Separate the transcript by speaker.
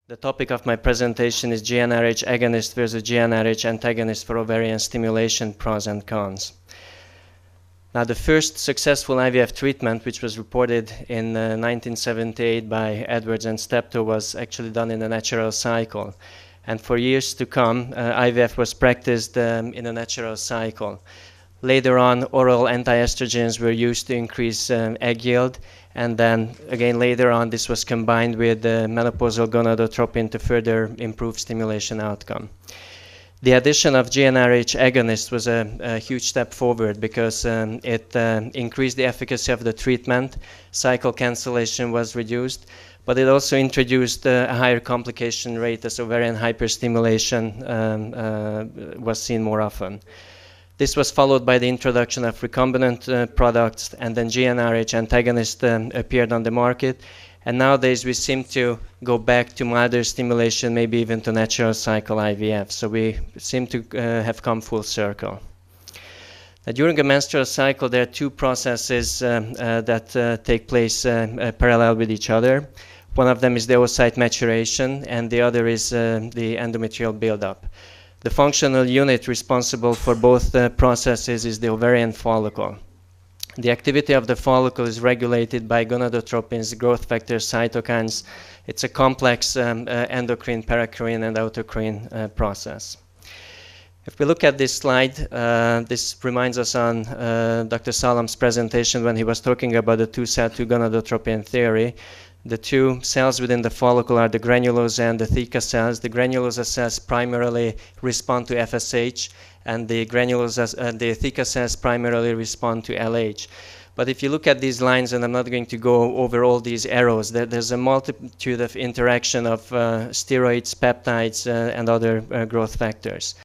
Speaker 1: The topic of my presentation is GnRH agonist versus GnRH antagonist for ovarian stimulation, pros and cons. Now, the first successful IVF treatment, which was reported in 1978 by Edwards and Steptoe, was actually done in a natural cycle. And for years to come, IVF was practiced in a natural cycle. Later on, oral anti-estrogens were used to increase egg yield, and then again later on this was combined with menopausal gonadotropin to further improve stimulation outcome. The addition of GnRH agonist was a huge step forward because it increased the efficacy of the treatment, cycle cancellation was reduced, but it also introduced a higher complication rate as ovarian hyperstimulation was seen more often. This was followed by the introduction of recombinant products, and then GnRH antagonist appeared on the market. And nowadays we seem to go back to milder stimulation, maybe even to natural cycle IVF. So we seem to have come full circle. Now, during a menstrual cycle, there are two processes that take place parallel with each other. One of them is the oocyte maturation, and the other is the endometrial buildup. The functional unit responsible for both processes is the ovarian follicle. The activity of the follicle is regulated by gonadotropins, growth factors, cytokines. It's a complex endocrine, paracrine, and autocrine process. If we look at this slide, this reminds us on Dr. Salam's presentation when he was talking about the two-cell, two-gonadotropin theory. The two cells within the follicle are the granulosa and the theca cells. The granulosa cells primarily respond to FSH, and the theca cells primarily respond to LH. But if you look at these lines, and I'm not going to go over all these arrows, there's a multitude of interaction of steroids, peptides, and other growth factors.